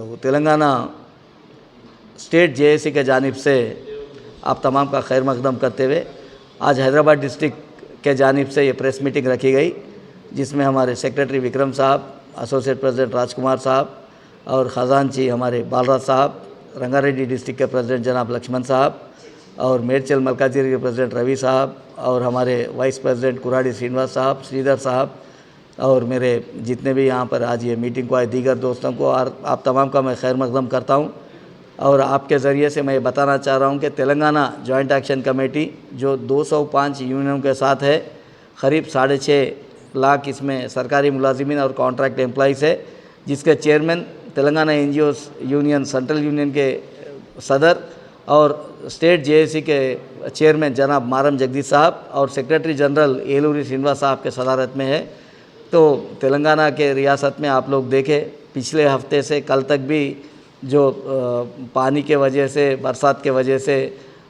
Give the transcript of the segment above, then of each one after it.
तो Telangana state JAC के जानिब से आप तमाम का खैर मकदम करते हुए आज हैदराबाद डिस्ट्रिक्ट के जानिब से ये प्रेस मीटिंग रखी गई, जिसमें हमारे सेक्रेटरी विक्रम साहब, एसोसिएट प्रेसिडेंट राजकुमार साहब और ख़जानची हमारे बालराज साहब, रंगारेड्डी डिस्ट्रिक्ट के प्रेसिडेंट जनाब लक्ष्मण साहब और मेडचल मलकाजिरी के प्रेसिडेंट रवि साहब और हमारे वाइस प्रेसिडेंट कुराड़ी श्रीनिवास साहब, श्रीधर साहब और मेरे जितने भी यहाँ पर आज ये मीटिंग को आए दीगर दोस्तों को और आप तमाम का मैं खैर मकदम करता हूँ। और आपके ज़रिए से मैं ये बताना चाह रहा हूँ कि तेलंगाना जॉइंट एक्शन कमेटी जो 205 यूनियनों के साथ है, करीब 6.5 लाख इसमें सरकारी मुलाजिमीन और कॉन्ट्रैक्ट एम्प्लॉइज़ है, जिसके chairman Telangana NGOs union central union के सदर और स्टेट जेएसी के चेयरमैन जनाब मारम जगदीश साहब और सेक्रेटरी जनरल एलूरी श्रीनिवास साहब के सदारत में है। तो तेलंगाना के रियासत में आप लोग देखें, पिछले हफ्ते से कल तक भी जो पानी के वजह से, बरसात के वजह से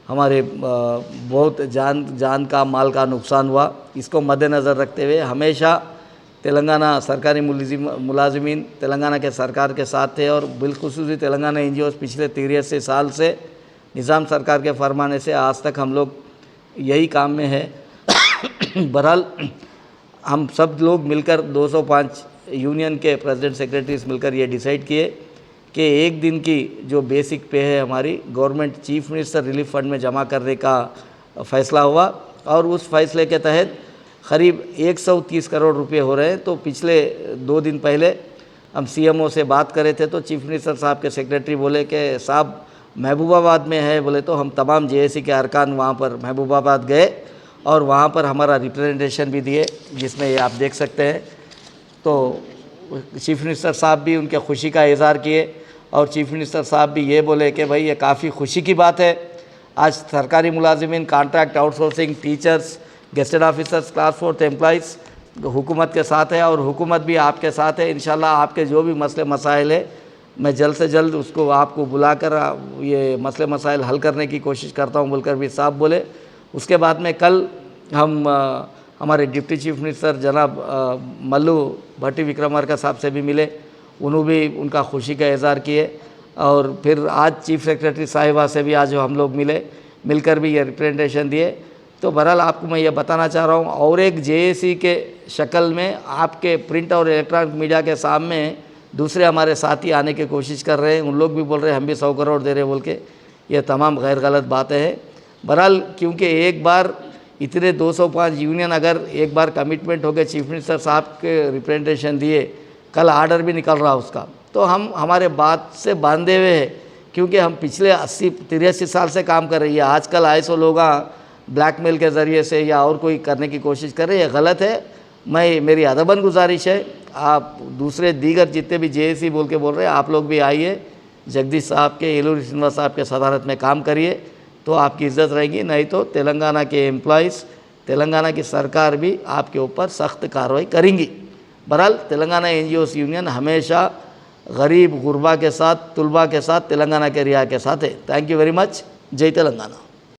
हमारे बहुत जान का माल का नुकसान हुआ। इसको मद्देनज़र रखते हुए हमेशा तेलंगाना सरकारी मुलाजिमीन तेलंगाना के सरकार के साथ थे और बिलखुसूसी तेलंगाना एनजीओस पिछले 83 साल से निज़ाम सरकार के फरमाने से आज तक हम लोग यही काम में है। बहरहाल हम सब लोग मिलकर 205 यूनियन के प्रेसिडेंट सेक्रेटरीज मिलकर ये डिसाइड किए कि एक दिन की जो बेसिक पे है हमारी government chief minister relief fund में जमा करने का फ़ैसला हुआ और उस फैसले के तहत करीब 130 करोड़ रुपए हो रहे हैं। तो पिछले 2 दिन पहले हम सीएमओ से बात करे थे तो चीफ मिनिस्टर साहब के सेक्रेटरी बोले कि साहब महबूबाबाद में है, बोले तो हम तमाम जेएसी के अरकान वहाँ पर महबूबाबाद गए और वहाँ पर हमारा रिप्रेजेंटेशन भी दिए, जिसमें ये आप देख सकते हैं। तो चीफ मिनिस्टर साहब भी उनके खुशी का इज़हार किए और चीफ मिनिस्टर साहब भी ये बोले कि भाई ये काफ़ी खुशी की बात है, आज सरकारी मुलाजिमीन, contract outsourcing, teachers, gazetted officers, class 4 employees हुकूमत के साथ है और हुकूमत भी आपके साथ है। इंशाल्लाह आपके जो भी मसले मसाइल है मैं जल्द से जल्द उसको आपको बुलाकर ये मसले मसाइल हल करने की कोशिश करता हूँ बोलकर भी साहब बोले। उसके बाद में कल हम हमारे डिप्टी चीफ मिनिस्टर जनाब मल्लू भट्टी विक्रमार्का साहब से भी मिले, उन्होंने भी उनका खुशी का इज़हार किए और फिर आज चीफ सेक्रेटरी साहिबा से भी आज हम लोग मिलकर भी ये रिप्रेजेंटेशन दिए। तो बहरहाल आपको मैं ये बताना चाह रहा हूँ और एक जेएसी के शक्ल में आपके प्रिंट और इलेक्ट्रॉनिक मीडिया के सामने दूसरे हमारे साथी आने की कोशिश कर रहे हैं, उन लोग भी बोल रहे हैं हम भी 100 करोड़ दे रहे बोल के, ये तमाम गैर गलत बातें हैं। बहरहाल क्योंकि एक बार इतने 205 यूनियन अगर एक बार कमिटमेंट हो गए, चीफ मिनिस्टर साहब के रिप्रेजेंटेशन दिए, कल आर्डर भी निकल रहा उसका, तो हम हमारे बात से बांधे हुए हैं क्योंकि हम पिछले 83 साल से काम कर रही है। आजकल आए लोग ब्लैकमेल के ज़रिए से या और कोई करने की कोशिश कर रहे हैं, ये गलत है। मेरी अदबन गुजारिश है, आप दूसरे दीगर जितने भी जेएसी बोल रहे हैं, आप लोग भी आइए, जगदीश साहब के, एलूरी श्रीनिवास साहब के सदारत में काम करिए तो आपकी इज़्ज़त रहेगी। नहीं तो तेलंगाना के एम्प्लॉइज़, तेलंगाना की सरकार भी आपके ऊपर सख्त कार्रवाई करेंगी। बहरहाल तेलंगाना एनजीओस यूनियन हमेशा गरीब गुरबा के साथ, तुलबा के साथ, तेलंगाना के रिया के साथ है। Thank you very much. जय तेलंगाना।